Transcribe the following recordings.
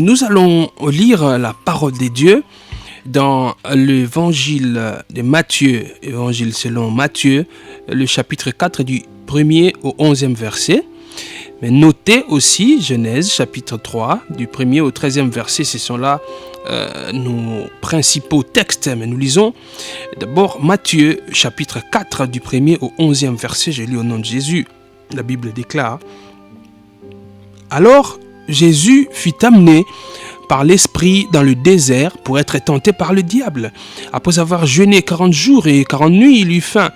Nous allons lire la parole de Dieu dans l'évangile de Matthieu, évangile selon Matthieu, le chapitre 4 du 1er au 11e verset. Mais notez aussi Genèse chapitre 3 du 1er au 13e verset, ce sont là nos principaux textes. Mais nous lisons d'abord Matthieu chapitre 4 du 1er au 11e verset, je lis au nom de Jésus. La Bible déclare: Alors Jésus fut amené par l'Esprit dans le désert pour être tenté par le diable. Après avoir jeûné 40 jours et 40 nuits, il eut faim.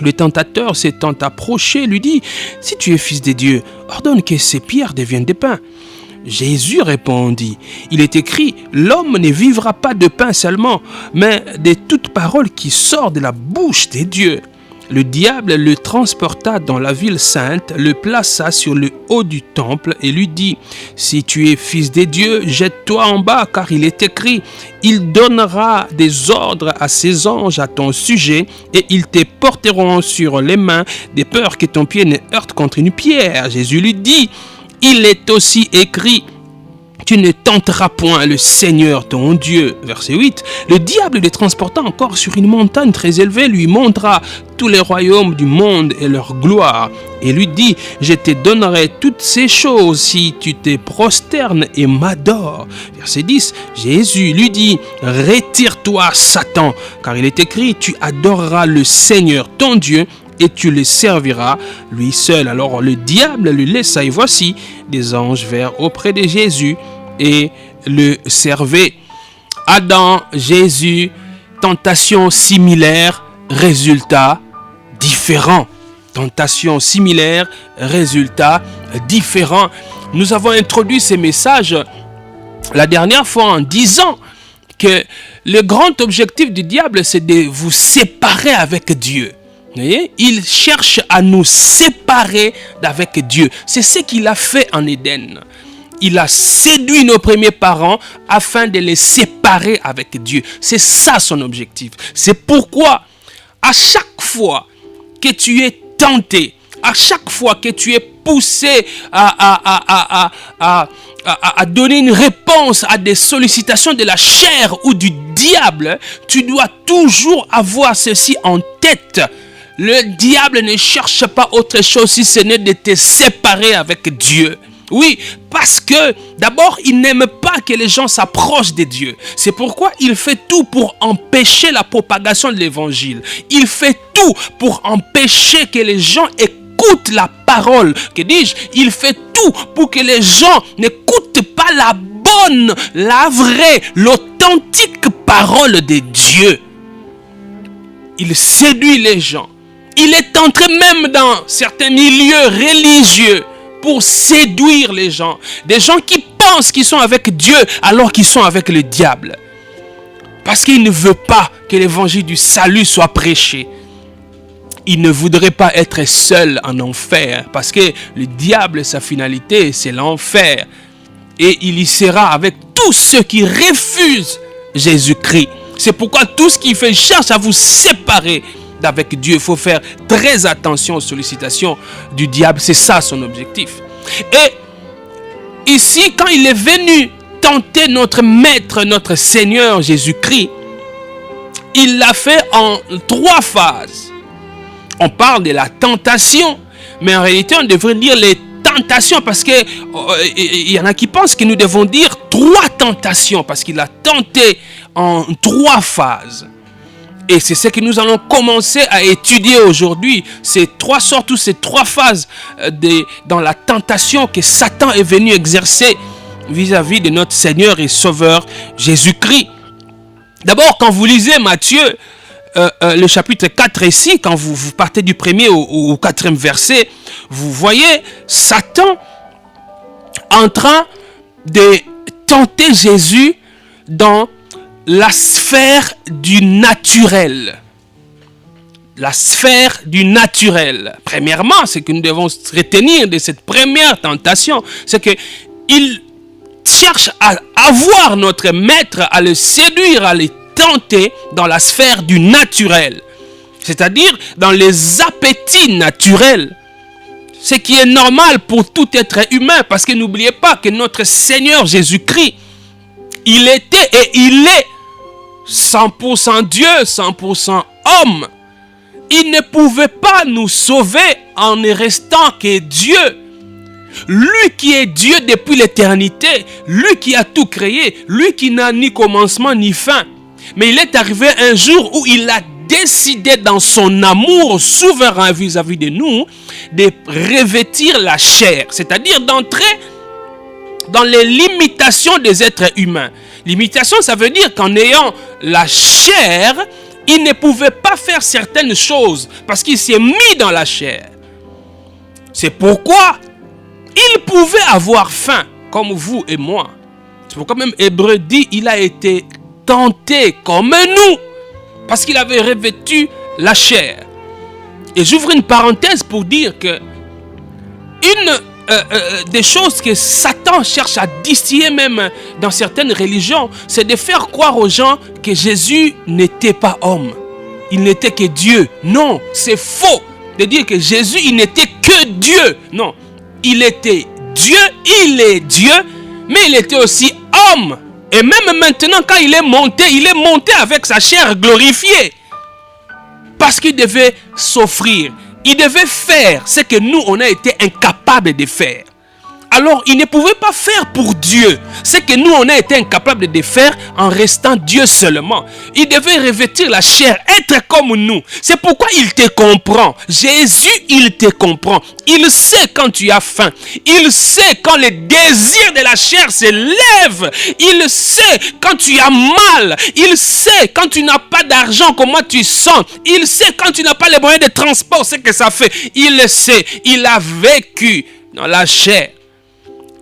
Le tentateur s'étant approché lui dit: Si tu es fils de Dieu, ordonne que ces pierres deviennent des pains. Jésus répondit: Il est écrit, l'homme ne vivra pas de pain seulement, mais de toute parole qui sort de la bouche de Dieu. Le diable le transporta dans la ville sainte, le plaça sur le haut du temple et lui dit: Si tu es fils de Dieu, jette-toi en bas, car il est écrit, il donnera des ordres à ses anges à ton sujet et ils te porteront sur les mains, de peur que ton pied ne heurte contre une pierre. Jésus lui dit: Il est aussi écrit, tu ne tenteras point le Seigneur ton Dieu. Verset 8. Le diable le transporta encore sur une montagne très élevée, lui montra tous les royaumes du monde et leur gloire, et lui dit: Je te donnerai toutes ces choses si tu te prosternes et m'adores. Verset 10. Jésus lui dit: Retire-toi, Satan, car il est écrit, tu adoreras le Seigneur ton Dieu et tu le serviras lui seul. Alors le diable le laissa, et voici des anges vinrent auprès de Jésus et le servaient. Adam, Jésus, tentation similaire, résultat différent. Tentation similaire, résultat différent. Nous avons introduit ces messages la dernière fois en disant que le grand objectif du diable, c'est de vous séparer avec Dieu. Voyez? Il cherche à nous séparer d'avec Dieu. C'est ce qu'il a fait en Éden. Il a séduit nos premiers parents afin de les séparer avec Dieu. C'est ça son objectif. C'est pourquoi à chaque fois que tu es tenté, à chaque fois que tu es poussé à donner une réponse à des sollicitations de la chair ou du diable, tu dois toujours avoir ceci en tête. Le diable ne cherche pas autre chose si ce n'est de te séparer avec Dieu. Oui, parce que d'abord, il n'aime pas que les gens s'approchent de Dieu. C'est pourquoi il fait tout pour empêcher la propagation de l'évangile. Il fait tout pour empêcher que les gens écoutent la parole. Que dis-je? Il fait tout pour que les gens n'écoutent pas la bonne, la vraie, l'authentique parole de Dieu. Il séduit les gens. Il est entré même dans certains milieux religieux pour séduire les gens. Des gens qui pensent qu'ils sont avec Dieu alors qu'ils sont avec le diable. Parce qu'il ne veut pas que l'évangile du salut soit prêché. Il ne voudrait pas être seul en enfer. Parce que le diable, sa finalité, c'est l'enfer. Et il y sera avec tous ceux qui refusent Jésus-Christ. C'est pourquoi tout ce qu'il fait cherche à vous séparer d'avec Dieu. Il faut faire très attention aux sollicitations du diable. C'est ça son objectif. Et ici, quand il est venu tenter notre maître, notre Seigneur Jésus-Christ, il l'a fait en 3 phases. On parle de la tentation, mais en réalité, on devrait dire les tentations, parce que il y en a qui pensent que nous devons dire 3 tentations, parce qu'il a tenté en 3 phases. Et c'est ce que nous allons commencer à étudier aujourd'hui. Ces 3 sortes ou ces 3 phases dans la tentation que Satan est venu exercer vis-à-vis de notre Seigneur et Sauveur Jésus-Christ. D'abord, quand vous lisez Matthieu, le chapitre 4 ici, quand vous partez du 1er au 4e verset, vous voyez Satan en train de tenter Jésus dans la sphère du naturel. La sphère du naturel. Premièrement, ce que nous devons retenir de cette première tentation, c'est qu'il cherche à avoir notre maître, à le séduire, à le tenter dans la sphère du naturel. C'est-à-dire dans les appétits naturels. Ce qui est normal pour tout être humain. Parce que n'oubliez pas que notre Seigneur Jésus-Christ, il était et il est 100% Dieu, 100% homme. Il ne pouvait pas nous sauver en ne restant que Dieu. Lui qui est Dieu depuis l'éternité, lui qui a tout créé, lui qui n'a ni commencement ni fin. Mais il est arrivé un jour où il a décidé dans son amour souverain vis-à-vis de nous de revêtir la chair, c'est-à-dire d'entrer dans les limitations des êtres humains. Limitation, ça veut dire qu'en ayant la chair, il ne pouvait pas faire certaines choses parce qu'il s'est mis dans la chair. C'est pourquoi il pouvait avoir faim, comme vous et moi. C'est pourquoi même Hébreu dit, il a été tenté comme nous, parce qu'il avait revêtu la chair. Et j'ouvre une parenthèse pour dire que une des choses que Satan cherche à distiller même dans certaines religions, c'est de faire croire aux gens que Jésus n'était pas homme. Il n'était que Dieu. Non, c'est faux de dire que Jésus, il n'était que Dieu. Non. Il était Dieu, il est Dieu, mais il était aussi homme. Et même maintenant, quand il est monté avec sa chair glorifiée. Parce qu'il devait s'offrir. Il devait faire ce que nous, on a été incapables de faire. Alors, il ne pouvait pas faire pour Dieu ce que nous, on a été incapables de faire en restant Dieu seulement. Il devait revêtir la chair, être comme nous. C'est pourquoi il te comprend. Jésus, il te comprend. Il sait quand tu as faim. Il sait quand les désirs de la chair se lèvent. Il sait quand tu as mal. Il sait quand tu n'as pas d'argent, comment tu sens. Il sait quand tu n'as pas les moyens de transport, ce que ça fait. Il le sait. Il a vécu dans la chair.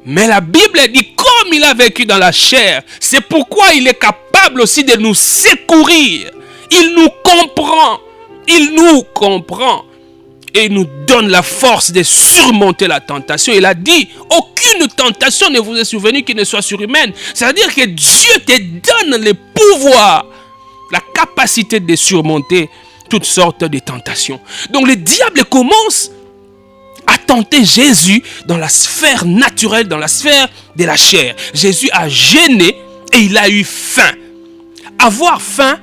Mais la Bible dit comme il a vécu dans la chair, c'est pourquoi il est capable aussi de nous secourir. Il nous comprend. Il nous comprend. Et il nous donne la force de surmonter la tentation. Il a dit, aucune tentation ne vous est survenue qui ne soit surhumaine. C'est-à-dire que Dieu te donne le pouvoir, la capacité de surmonter toutes sortes de tentations. Donc le diable commence à tenter Jésus dans la sphère naturelle, dans la sphère de la chair. Jésus a jeûné et il a eu faim. Avoir faim,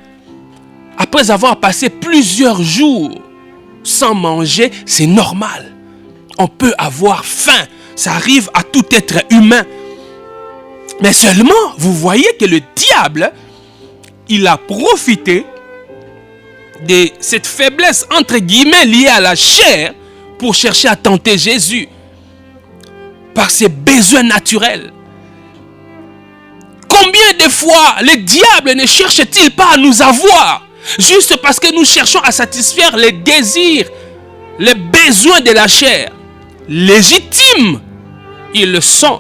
après avoir passé plusieurs jours sans manger, c'est normal. On peut avoir faim. Ça arrive à tout être humain. Mais seulement, vous voyez que le diable, il a profité de cette faiblesse, entre guillemets, liée à la chair, pour chercher à tenter Jésus par ses besoins naturels. Combien de fois le diable ne cherche-t-il pas à nous avoir juste parce que nous cherchons à satisfaire les désirs, les besoins de la chair légitimes, ils le sont.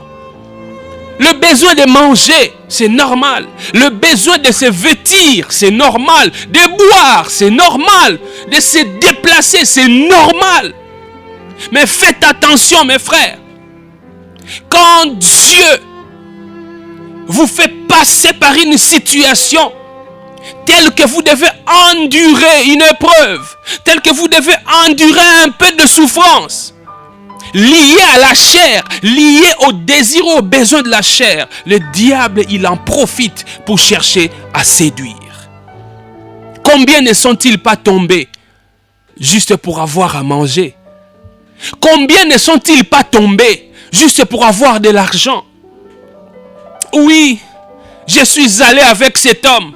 Le besoin de manger, c'est normal. Le besoin de se vêtir, c'est normal. De boire, c'est normal. De se déplacer, c'est normal. Mais faites attention, mes frères. Quand Dieu vous fait passer par une situation telle que vous devez endurer une épreuve, telle que vous devez endurer un peu de souffrance, liée à la chair, liée au désir, aux besoins de la chair, le diable, il en profite pour chercher à séduire. Combien ne sont-ils pas tombés juste pour avoir à manger? Combien ne sont-ils pas tombés juste pour avoir de l'argent? Oui, je suis allé avec cet homme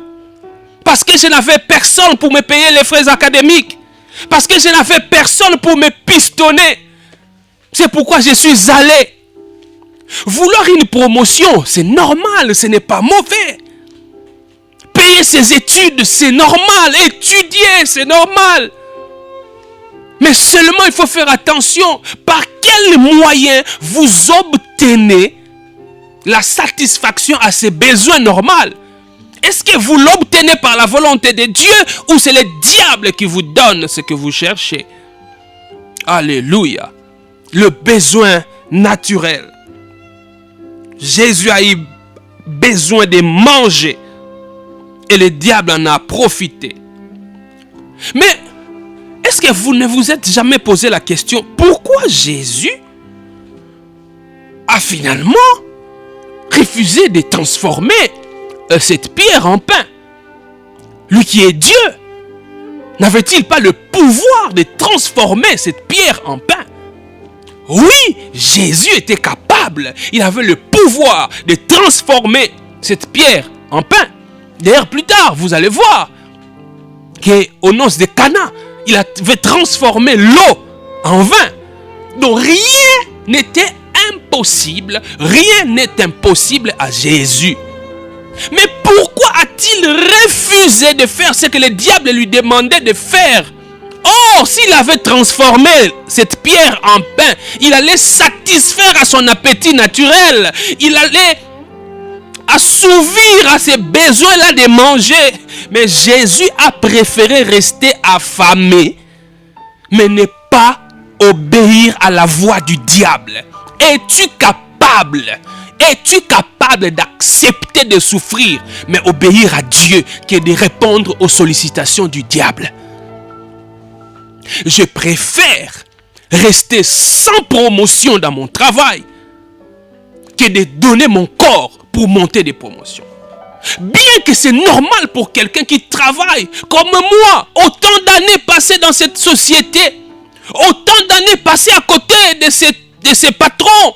parce que je n'avais personne pour me payer les frais académiques, parce que je n'avais personne pour me pistonner. C'est pourquoi je suis allé. Vouloir une promotion, c'est normal, ce n'est pas mauvais. Payer ses études, c'est normal. Étudier, c'est normal. Mais seulement il faut faire attention par quels moyens vous obtenez la satisfaction à ces besoins normaux. Est-ce que vous l'obtenez par la volonté de Dieu ou c'est le diable qui vous donne ce que vous cherchez? Alléluia. Le besoin naturel. Jésus a eu besoin de manger et le diable en a profité. Mais est-ce que vous ne vous êtes jamais posé la question, pourquoi Jésus a finalement refusé de transformer cette pierre en pain? Lui qui est Dieu, n'avait-il pas le pouvoir de transformer cette pierre en pain? Oui, Jésus était capable. Il avait le pouvoir de transformer cette pierre en pain. D'ailleurs, plus tard, vous allez voir qu'aux noces de Cana, il avait transformé l'eau en vin. Donc rien n'était impossible. Rien n'est impossible à Jésus. Mais pourquoi a-t-il refusé de faire ce que le diable lui demandait de faire? Oh, s'il avait transformé cette pierre en pain, il allait satisfaire à son appétit naturel. Il allait assouvir à ses besoins-là de manger. Mais Jésus a préféré rester affamé, mais ne pas obéir à la voix du diable. Es-tu capable d'accepter de souffrir, mais obéir à Dieu, qui est de répondre aux sollicitations du diable? Je préfère rester sans promotion dans mon travail que de donner mon corps pour monter des promotions. Bien que c'est normal pour quelqu'un qui travaille comme moi, autant d'années passées dans cette société, autant d'années passées à côté de ces patrons.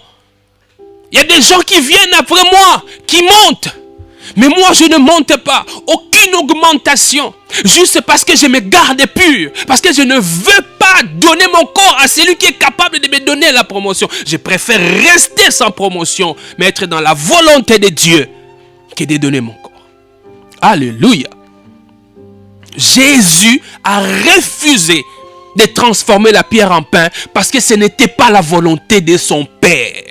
Il y a des gens qui viennent après moi, qui montent. Mais moi, je ne monte pas. Aucune augmentation. Juste parce que je me garde pur. Parce que je ne veux pas donner mon corps à celui qui est capable de me donner la promotion. Je préfère rester sans promotion, mais être dans la volonté de Dieu, que de donner mon corps. Alléluia. Jésus a refusé de transformer la pierre en pain parce que ce n'était pas la volonté de son Père.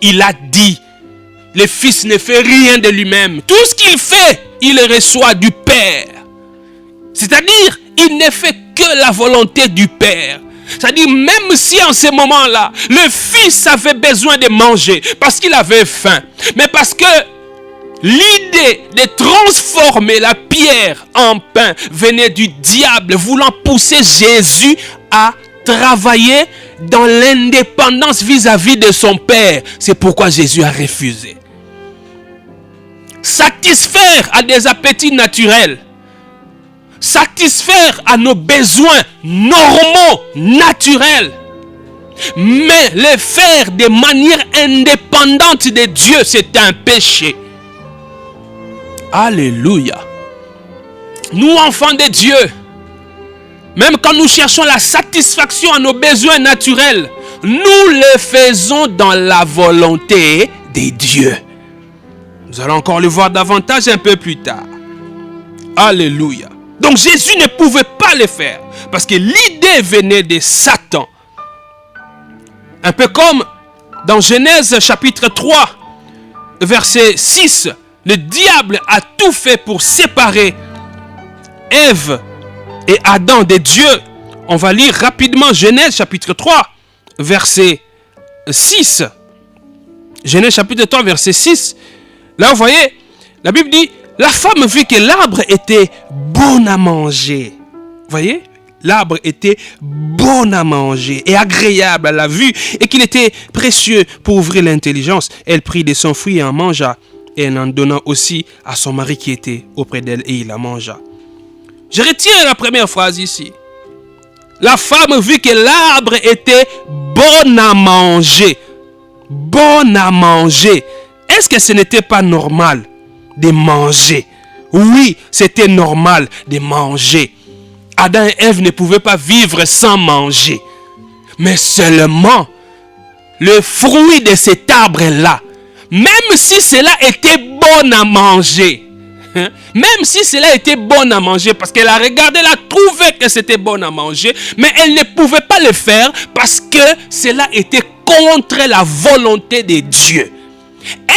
Il a dit, le Fils ne fait rien de lui-même. Tout ce qu'il fait, il reçoit du Père. C'est-à-dire, il ne fait que la volonté du Père. C'est-à-dire, même si en ce moment-là, le Fils avait besoin de manger parce qu'il avait faim, mais parce que l'idée de transformer la pierre en pain venait du diable, voulant pousser Jésus à travailler dans l'indépendance vis-à-vis de son Père. C'est pourquoi Jésus a refusé. Satisfaire à des appétits naturels, satisfaire à nos besoins normaux, naturels, mais les faire de manière indépendante de Dieu, c'est un péché. Alléluia. Nous, enfants de Dieu, même quand nous cherchons la satisfaction à nos besoins naturels, nous le faisons dans la volonté de Dieu. Nous allons encore le voir davantage un peu plus tard. Alléluia. Donc Jésus ne pouvait pas le faire parce que l'idée venait de Satan. Un peu comme dans Genèse chapitre 3, verset 6, le diable a tout fait pour séparer Ève et Adam de Dieu. On va lire rapidement Genèse chapitre 3, verset 6. Genèse chapitre 3, verset 6. Là, vous voyez, la Bible dit, la femme vit que l'arbre était bon à manger. Vous voyez, l'arbre était bon à manger et agréable à la vue et qu'il était précieux pour ouvrir l'intelligence. Elle prit de son fruit et en mangea. Et elle en donna aussi à son mari qui était auprès d'elle et il la mangea. Je retiens la première phrase ici. La femme vit que l'arbre était bon à manger. Bon à manger. Est-ce que ce n'était pas normal de manger? Oui, c'était normal de manger. Adam et Ève ne pouvaient pas vivre sans manger. Mais seulement le fruit de cet arbre-là, même si cela était bon à manger, même si cela était bon à manger, parce qu'elle a regardé, elle a trouvé que c'était bon à manger, mais elle ne pouvait pas le faire parce que cela était contre la volonté de Dieu.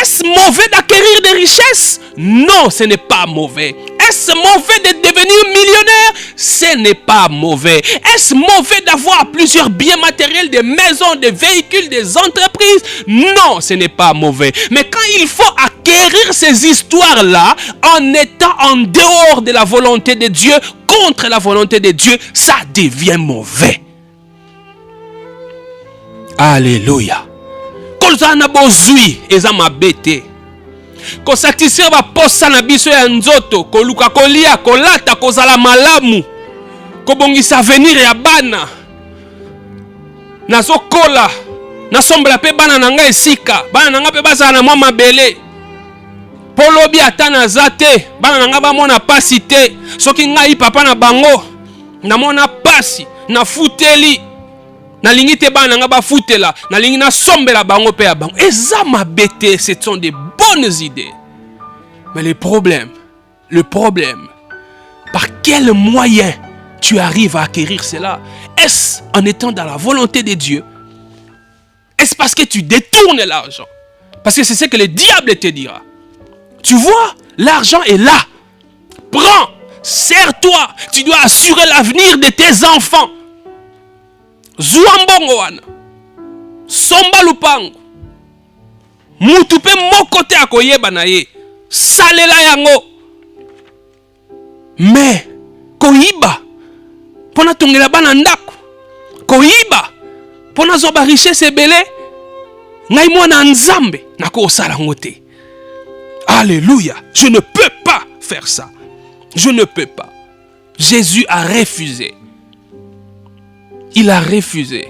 Est-ce mauvais d'acquérir des richesses? Non, ce n'est pas mauvais. Est-ce mauvais de devenir millionnaire? Ce n'est pas mauvais. Est-ce mauvais d'avoir plusieurs biens matériels, des maisons, des véhicules, des entreprises? Non, ce n'est pas mauvais. Mais quand il faut acquérir ces histoires-là, en étant en dehors de la volonté de Dieu, contre la volonté de Dieu, ça devient mauvais. Alléluia. Quand on a bozui, eza mabete. Ko satisfaire ba posa na biso ya nzoto, ko luka kolia, ko lata, ko zala malamu. Ko bongisa avenir ya bana. Nazo kola, na sombela pe bana nanga esika, bana nanga pe bazala na mwa mabele. Polobi ata naza te, bana nanga bamona pasi te. Soki ngai papa na bango, namona pasi, na futeli. Nalingi te bana nanga bafutela, nalingi na sombela bango pe ya bango. Eza mabete, ce sont des bonnes idées. Mais le problème, par quel moyen tu arrives à acquérir cela? Est-ce en étant dans la volonté de Dieu? Est-ce parce que tu détournes l'argent? Parce que c'est ce que le diable te dira. Tu vois, l'argent est là. Prends, sers-toi. Tu dois assurer l'avenir de tes enfants. Zuambongo wana. Somba lupango. Mutu pe mokote akoyeba na ye. Salela yango. Mais koyiba pona tongela bana ndako. Koyiba pona zoba richesse ebele. Ngai mwana nzambe nako sala ngote. Alléluia. Je ne peux pas faire ça. Je ne peux pas. Jésus a refusé. Il a refusé.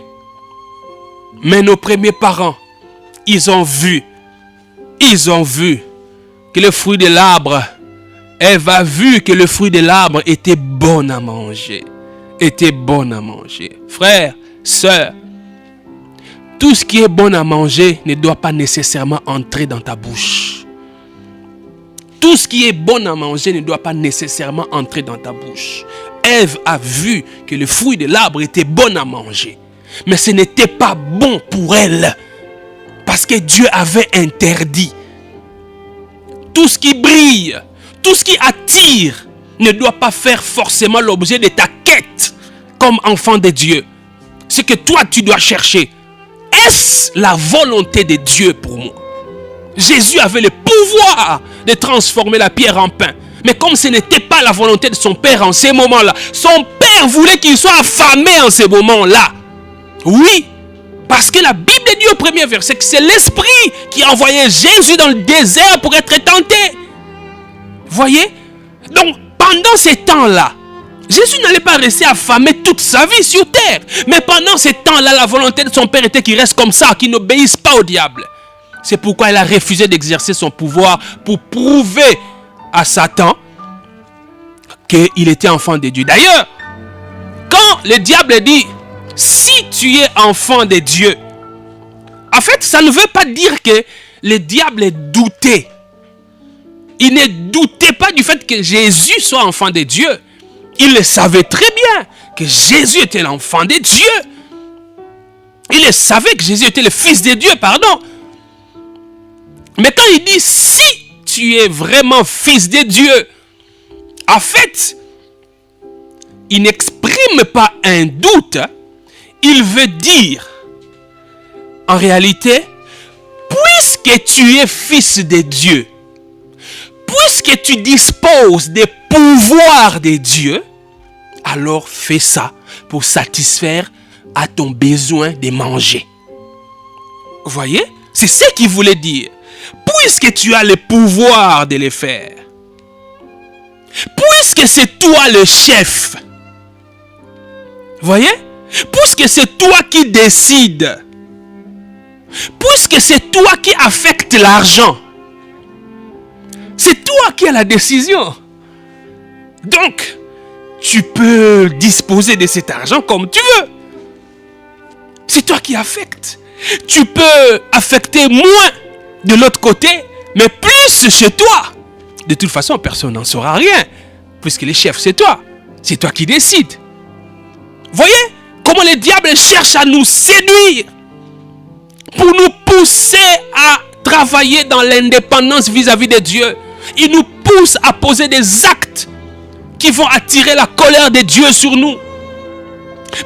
Mais nos premiers parents, ils ont vu que le fruit de l'arbre, Ève a vu que le fruit de l'arbre était bon à manger. Était bon à manger. Frères, sœurs, tout ce qui est bon à manger ne doit pas nécessairement entrer dans ta bouche. Tout ce qui est bon à manger ne doit pas nécessairement entrer dans ta bouche. Ève a vu que le fruit de l'arbre était bon à manger. Mais ce n'était pas bon pour elle. Parce que Dieu avait interdit. Tout ce qui brille, tout ce qui attire, ne doit pas faire forcément l'objet de ta quête comme enfant de Dieu. Ce que toi tu dois chercher. Est-ce la volonté de Dieu pour moi? Jésus avait le pouvoir de transformer la pierre en pain. Mais comme ce n'était pas la volonté de son père en ces moments-là, son père voulait qu'il soit affamé en ces moments-là. Oui, parce que la Bible dit au premier verset que c'est l'Esprit qui a envoyé Jésus dans le désert pour être tenté. Voyez? Donc, pendant ces temps-là, Jésus n'allait pas rester affamé toute sa vie sur terre. Mais pendant ces temps-là, la volonté de son père était qu'il reste comme ça, qu'il n'obéisse pas au diable. C'est pourquoi il a refusé d'exercer son pouvoir pour prouver à Satan qu'il était enfant de Dieu. D'ailleurs, quand le diable dit « Si tu es enfant de Dieu », en fait, ça ne veut pas dire que le diable doutait. Il ne doutait pas du fait que Jésus soit enfant de Dieu. Il le savait très bien que Jésus était l'enfant de Dieu. Il le savait que Jésus était le fils de Dieu, pardon. Mais quand il dit « Si tu es vraiment fils de Dieu », en fait, il n'exprime pas un doute. Il veut dire, en réalité, puisque tu es fils de Dieu, puisque tu disposes des pouvoirs de Dieu, alors fais ça pour satisfaire à ton besoin de manger. Vous voyez? C'est ce qu'il voulait dire. Puisque tu as le pouvoir de le faire, puisque c'est toi le chef, voyez, puisque c'est toi qui décides, puisque c'est toi qui affecte l'argent, c'est toi qui as la décision. Donc, tu peux disposer de cet argent comme tu veux. C'est toi qui affectes. Tu peux affecter moins de l'autre côté, mais plus chez toi. De toute façon, personne n'en saura rien, puisque le chef, c'est toi. C'est toi qui décides. Voyez comment le diable cherche à nous séduire pour nous pousser à travailler dans l'indépendance vis-à-vis de Dieu. Il nous pousse à poser des actes qui vont attirer la colère de Dieu sur nous.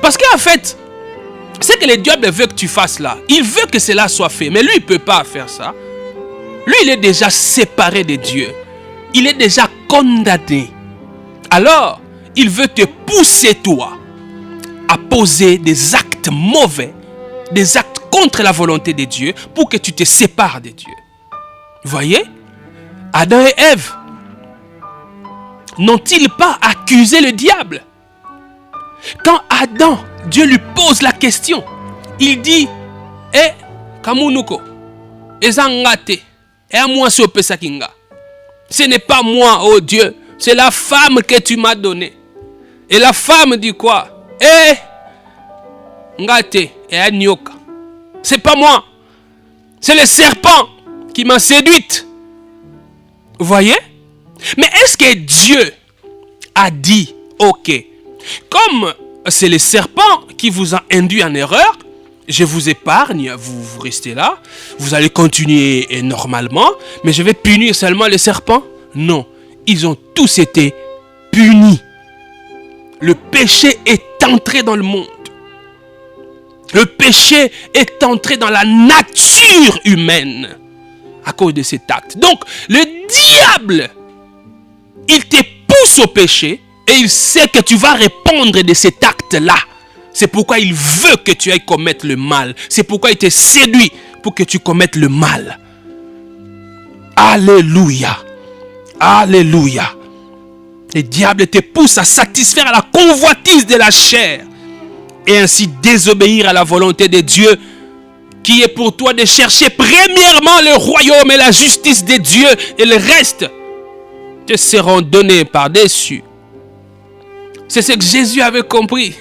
Parce qu'en fait, ce que le diable veut que tu fasses là, il veut que cela soit fait, mais lui, il ne peut pas faire ça. Lui, il est déjà séparé de Dieu. Il est déjà condamné. Alors, il veut te pousser toi à poser des actes mauvais, des actes contre la volonté de Dieu pour que tu te sépares de Dieu. Voyez, Adam et Ève n'ont-ils pas accusé le diable? Quand Adam, Dieu lui pose la question, il dit, Kamunuko, Ezangate, ce n'est pas moi, oh Dieu, c'est la femme que tu m'as donnée. Et la femme dit quoi? Ngate, Nyoka. C'est pas moi, c'est le serpent qui m'a séduite. Vous voyez? Mais est-ce que Dieu a dit, ok, comme c'est le serpent qui vous a induit en erreur, je vous épargne, vous restez là, vous allez continuer normalement, mais je vais punir seulement le serpent? Non, ils ont tous été punis. Le péché est entré dans le monde. Le péché est entré dans la nature humaine à cause de cet acte. Donc, le diable, il te pousse au péché et il sait que tu vas répondre de cet acte-là. C'est pourquoi il veut que tu ailles commettre le mal. C'est pourquoi il te séduit pour que tu commettes le mal. Alléluia. Alléluia. Le diable te pousse à satisfaire la convoitise de la chair et ainsi désobéir à la volonté de Dieu qui est pour toi de chercher premièrement le royaume et la justice de Dieu et le reste te seront donnés par-dessus. C'est ce que Jésus avait compris.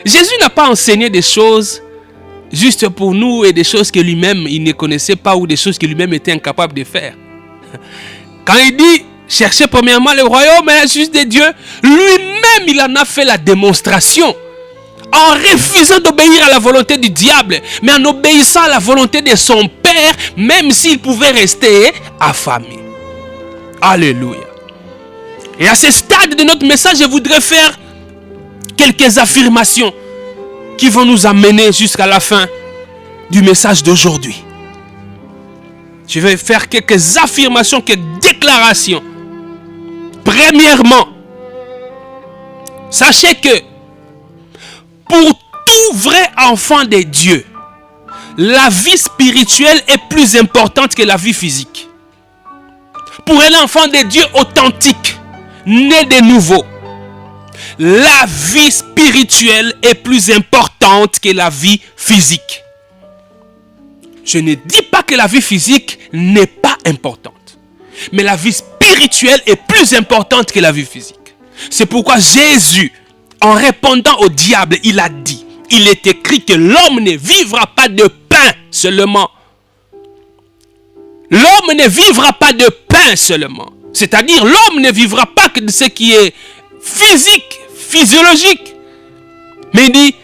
Jésus n'a pas enseigné des choses juste pour nous et des choses que lui-même il ne connaissait pas ou des choses que lui-même était incapable de faire. Quand il dit cherchez premièrement le royaume et la justice de Dieu, lui-même il en a fait la démonstration en refusant d'obéir à la volonté du diable, mais en obéissant à la volonté de son Père, même s'il pouvait rester affamé. Alléluia. Et à ce stade de notre message, je voudrais faire quelques affirmations qui vont nous amener jusqu'à la fin du message d'aujourd'hui. Je vais faire quelques affirmations, quelques déclarations. Premièrement, sachez que pour tout vrai enfant de Dieu, la vie spirituelle est plus importante que la vie physique. Pour un enfant de Dieu authentique, né de nouveau, la vie spirituelle est plus importante que la vie physique. Je ne dis pas que la vie physique n'est pas importante, mais la vie spirituelle est plus importante que la vie physique. C'est pourquoi Jésus, en répondant au diable, il a dit, il est écrit que l'homme ne vivra pas de pain seulement. L'homme ne vivra pas de pain seulement. C'est-à-dire, l'homme ne vivra pas que de ce qui est physique, physiologique. Mais il dit,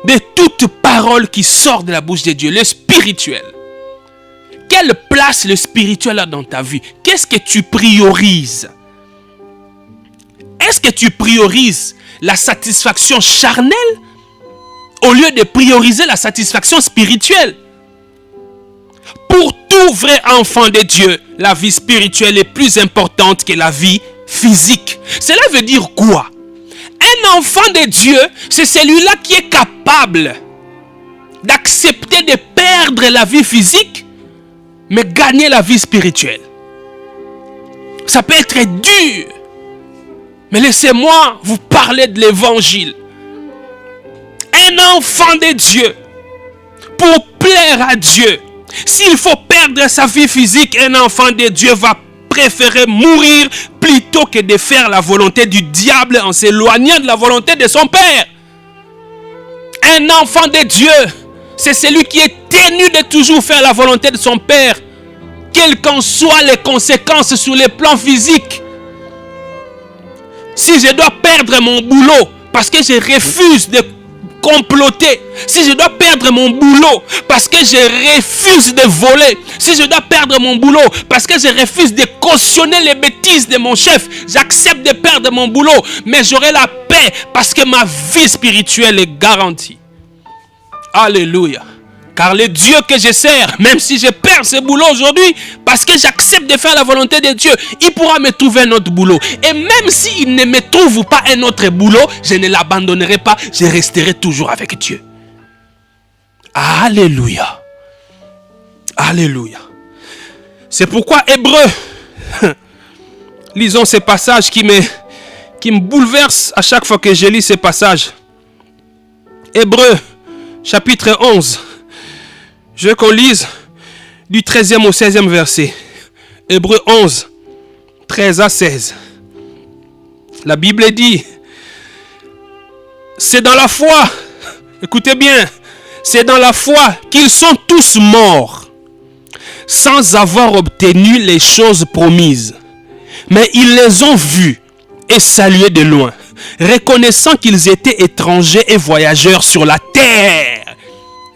de toute parole qui sort de la bouche de Dieu, le spirituel. Quelle place le spirituel a dans ta vie? Qu'est-ce que tu priorises? Est-ce que tu priorises la satisfaction charnelle au lieu de prioriser la satisfaction spirituelle? Pour tout vrai enfant de Dieu, la vie spirituelle est plus importante que la vie physique. Cela veut dire quoi? Un enfant de Dieu, c'est celui-là qui est capable d'accepter de perdre la vie physique, mais gagner la vie spirituelle. Ça peut être dur, mais laissez-moi vous parler de l'évangile. Un enfant de Dieu, pour plaire à Dieu, s'il faut perdre sa vie physique, un enfant de Dieu va préférer mourir plutôt que de faire la volonté du diable en s'éloignant de la volonté de son Père. Un enfant de Dieu, c'est celui qui est tenu de toujours faire la volonté de son Père, quelles qu'en soient les conséquences sur le plan physique. Si je dois perdre mon boulot parce que je refuse de comploter, si je dois perdre mon boulot parce que je refuse de voler, si je dois perdre mon boulot parce que je refuse de cautionner les bêtises de mon chef, j'accepte de perdre mon boulot, mais j'aurai la paix parce que ma vie spirituelle est garantie. Alléluia. Car le Dieu que je sers, même si je perds ce boulot aujourd'hui, parce que j'accepte de faire la volonté de Dieu, il pourra me trouver un autre boulot. Et même s'il ne me trouve pas un autre boulot, je ne l'abandonnerai pas, je resterai toujours avec Dieu. Alléluia. Alléluia. C'est pourquoi Hébreux, lisons ces passages qui me bouleversent à chaque fois que je lis ces passages. Hébreux, chapitre 11. Je veux qu'on lise du 13e au 16e verset. Hébreux 11, 13 à 16. La Bible dit, c'est dans la foi, écoutez bien, c'est dans la foi qu'ils sont tous morts, sans avoir obtenu les choses promises. Mais ils les ont vus et salués de loin, reconnaissant qu'ils étaient étrangers et voyageurs sur la terre.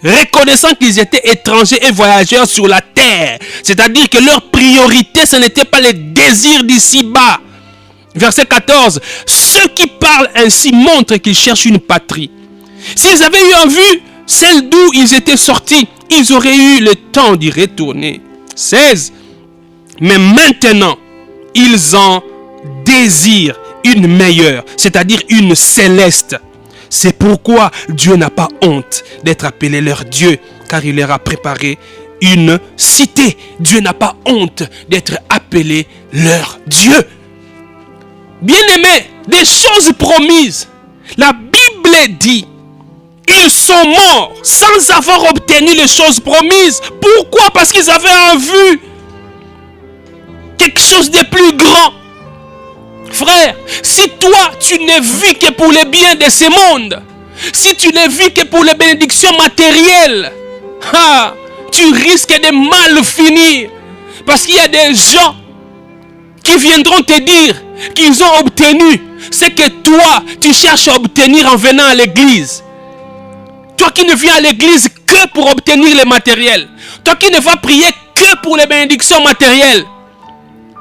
Reconnaissant qu'ils étaient étrangers et voyageurs sur la terre. C'est-à-dire que leur priorité, ce n'était pas les désirs d'ici-bas. Verset 14. Ceux qui parlent ainsi montrent qu'ils cherchent une patrie. S'ils avaient eu en vue celle d'où ils étaient sortis, ils auraient eu le temps d'y retourner. 16. Mais maintenant, ils en désirent une meilleure, c'est-à-dire une céleste. C'est pourquoi Dieu n'a pas honte d'être appelé leur Dieu, car il leur a préparé une cité. Dieu n'a pas honte d'être appelé leur Dieu. Bien-aimés, des choses promises. La Bible dit, ils sont morts sans avoir obtenu les choses promises. Pourquoi? Parce qu'ils avaient en vue quelque chose de plus grand. Frère, si toi, tu ne vis que pour le bien de ce monde, si tu ne vis que pour les bénédictions matérielles, tu risques de mal finir. Parce qu'il y a des gens qui viendront te dire qu'ils ont obtenu ce que toi, tu cherches à obtenir en venant à l'église. Toi qui ne viens à l'église que pour obtenir le matériel. Toi qui ne vas prier que pour les bénédictions matérielles.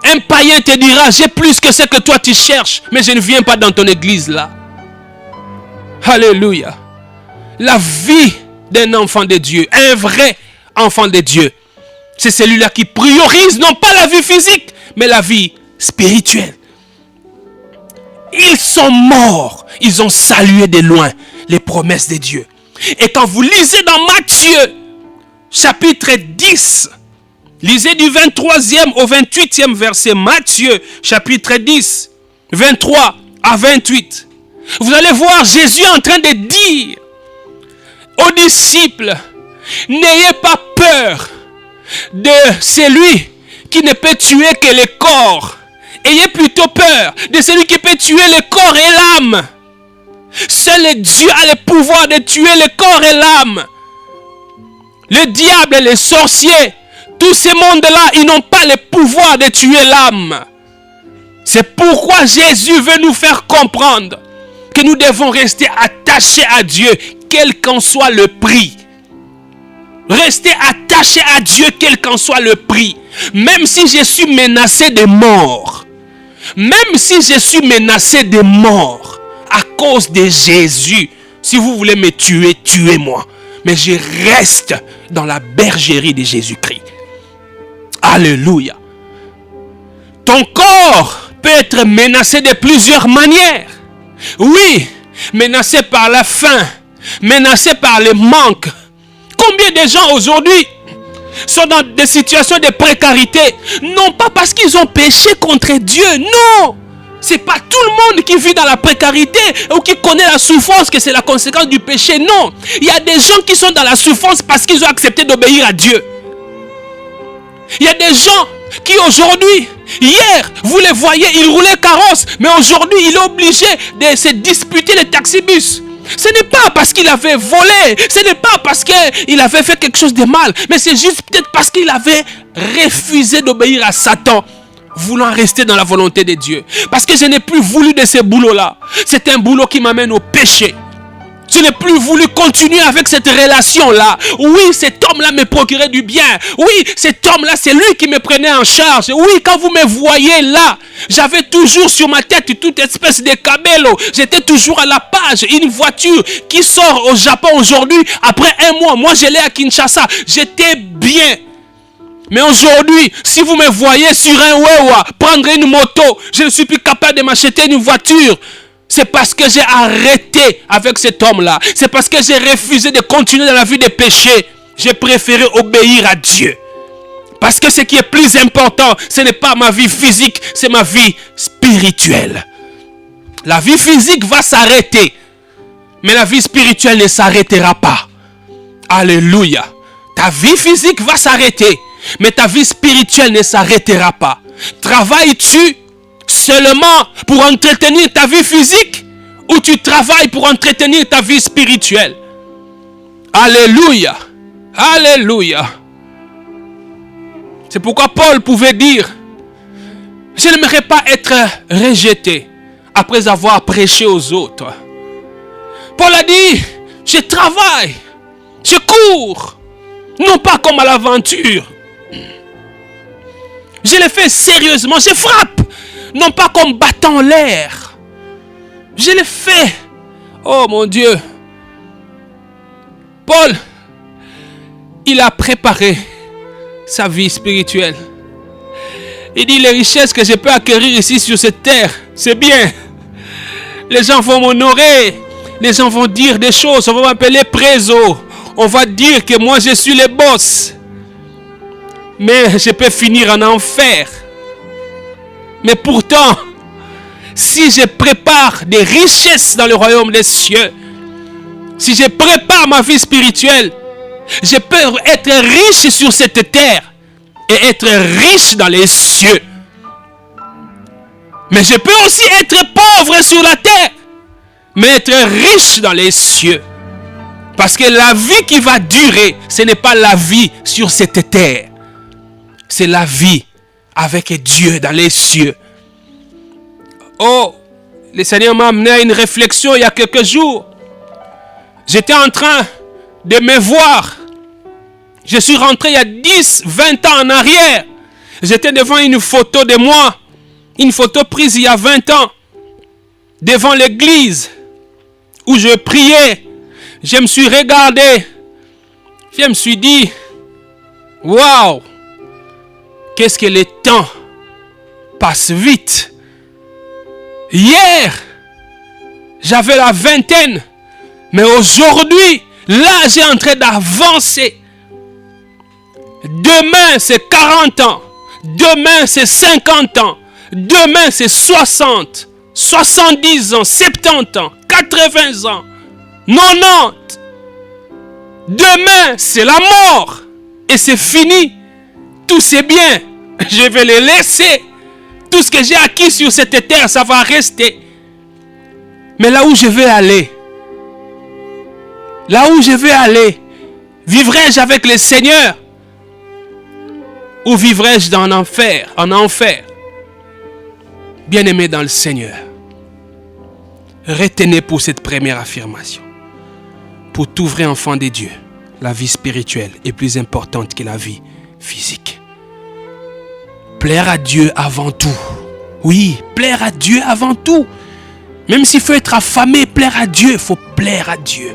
Un païen te dira, j'ai plus que ce que toi tu cherches, mais je ne viens pas dans ton église là. Alléluia. La vie d'un enfant de Dieu, un vrai enfant de Dieu, c'est celui-là qui priorise non pas la vie physique, mais la vie spirituelle. Ils sont morts, ils ont salué de loin les promesses de Dieu. Et quand vous lisez dans Matthieu, chapitre 10, lisez du 23e au 28e verset, Matthieu, chapitre 10, 23 à 28. Vous allez voir Jésus en train de dire aux disciples, n'ayez pas peur de celui qui ne peut tuer que le corps. Ayez plutôt peur de celui qui peut tuer le corps et l'âme. Seul Dieu a le pouvoir de tuer le corps et l'âme. Le diable et les sorciers, tous ces mondes-là, ils n'ont pas le pouvoir de tuer l'âme. C'est pourquoi Jésus veut nous faire comprendre que nous devons rester attachés à Dieu, quel qu'en soit le prix. Rester attaché à Dieu, quel qu'en soit le prix. Même si je suis menacé de mort. Même si je suis menacé de mort à cause de Jésus. Si vous voulez me tuer, tuez-moi. Mais je reste dans la bergerie de Jésus-Christ. Alléluia. Ton corps peut être menacé de plusieurs manières. Oui, menacé par la faim, menacé par le manque. Combien de gens aujourd'hui sont dans des situations de précarité, non pas parce qu'ils ont péché contre Dieu, non. C'est pas tout le monde qui vit dans la précarité ou qui connaît la souffrance que c'est la conséquence du péché, non. Il y a des gens qui sont dans la souffrance parce qu'ils ont accepté d'obéir à Dieu. Il y a des gens qui aujourd'hui, hier, vous les voyez, ils roulaient carrosse, mais aujourd'hui, il est obligé de se disputer les taxibus. Ce n'est pas parce qu'il avait volé, ce n'est pas parce qu'il avait fait quelque chose de mal, mais c'est juste peut-être parce qu'il avait refusé d'obéir à Satan, voulant rester dans la volonté de Dieu. Parce que je n'ai plus voulu de ce boulot-là. C'est un boulot qui m'amène au péché. Je n'ai plus voulu continuer avec cette relation-là. Oui, cet homme-là me procurait du bien. Oui, cet homme-là, c'est lui qui me prenait en charge. Oui, quand vous me voyez là, j'avais toujours sur ma tête toute espèce de cabello. J'étais toujours à la page. Une voiture qui sort au Japon aujourd'hui, après un mois. Moi, je l'ai à Kinshasa. J'étais bien. Mais aujourd'hui, si vous me voyez sur un Wewa, prendre une moto, je ne suis plus capable de m'acheter une voiture. C'est parce que j'ai arrêté avec cet homme-là. C'est parce que j'ai refusé de continuer dans la vie de péché. J'ai préféré obéir à Dieu. Parce que ce qui est plus important, ce n'est pas ma vie physique, c'est ma vie spirituelle. La vie physique va s'arrêter. Mais la vie spirituelle ne s'arrêtera pas. Alléluia. Ta vie physique va s'arrêter. Mais ta vie spirituelle ne s'arrêtera pas. Travailles-tu seulement pour entretenir ta vie physique ou tu travailles pour entretenir ta vie spirituelle? Alléluia. Alléluia. C'est pourquoi Paul pouvait dire, je n'aimerais pas être rejeté après avoir prêché aux autres. Paul a dit, je travaille, je cours, non pas comme à l'aventure. Je le fais sérieusement, je frappe, non pas comme battant l'air. Je le fais. Oh mon Dieu. Paul, il a préparé sa vie spirituelle. Il dit, les richesses que je peux acquérir ici sur cette terre, c'est bien. Les gens vont m'honorer. Les gens vont dire des choses. On va m'appeler préso. On va dire que moi je suis le boss. Mais je peux finir en enfer. Mais pourtant, si je prépare des richesses dans le royaume des cieux, si je prépare ma vie spirituelle, je peux être riche sur cette terre et être riche dans les cieux. Mais je peux aussi être pauvre sur la terre, mais être riche dans les cieux. Parce que la vie qui va durer, ce n'est pas la vie sur cette terre. C'est la vie avec Dieu dans les cieux. Oh, le Seigneur m'a amené à une réflexion il y a quelques jours. J'étais en train de me voir. Je suis rentré il y a 10, 20 ans en arrière. J'étais devant une photo de moi. Une photo prise il y a 20 ans. Devant l'église où je priais. Je me suis regardé. Je me suis dit, waouh! Qu'est-ce que le temps passe vite. Hier, j'avais la vingtaine. Mais aujourd'hui, là, j'ai en train d'avancer. Demain, c'est 40 ans. Demain, c'est 50 ans. Demain, c'est 60, 70 ans, 70 ans, 80 ans, 90. Demain, c'est la mort. Et c'est fini. Tous ces biens, je vais les laisser. Tout ce que j'ai acquis sur cette terre, ça va rester. Mais là où je vais aller, vivrai-je avec le Seigneur ou vivrai-je en enfer, Bien-aimé dans le Seigneur, retenez pour cette première affirmation. Pour tout vrai enfant de Dieu, la vie spirituelle est plus importante que la vie physique. Plaire à Dieu avant tout. Oui, plaire à Dieu avant tout. Même s'il faut être affamé, plaire à Dieu, il faut plaire à Dieu.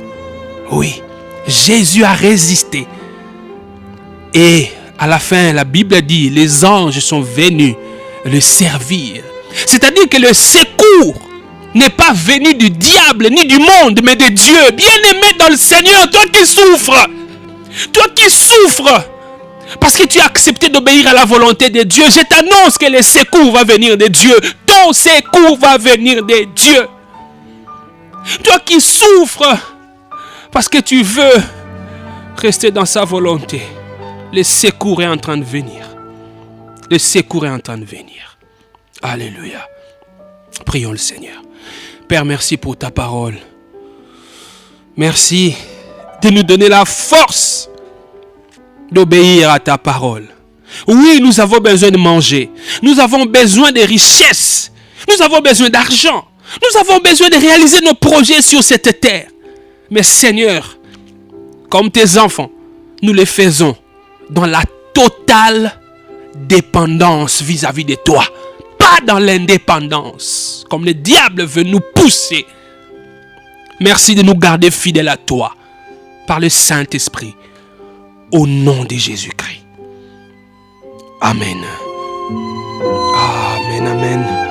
Oui, Jésus a résisté. Et à la fin, la Bible dit, les anges sont venus le servir. C'est-à-dire que le secours n'est pas venu du diable ni du monde, mais de Dieu. Bien-aimé dans le Seigneur, toi qui souffres, parce que tu as accepté d'obéir à la volonté de Dieu, je t'annonce que le secours va venir de Dieu. Ton secours va venir de Dieu. Toi qui souffres parce que tu veux rester dans sa volonté, le secours est en train de venir. Le secours est en train de venir. Alléluia. Prions le Seigneur. Père, merci pour ta parole. Merci de nous donner la force d'obéir à ta parole. Oui, nous avons besoin de manger. Nous avons besoin de richesses. Nous avons besoin d'argent. Nous avons besoin de réaliser nos projets sur cette terre. Mais Seigneur, comme tes enfants, nous les faisons dans la totale dépendance vis-à-vis de toi. Pas dans l'indépendance, comme le diable veut nous pousser. Merci de nous garder fidèles à toi, par le Saint-Esprit, au nom de Jésus-Christ. Amen. Amen, amen.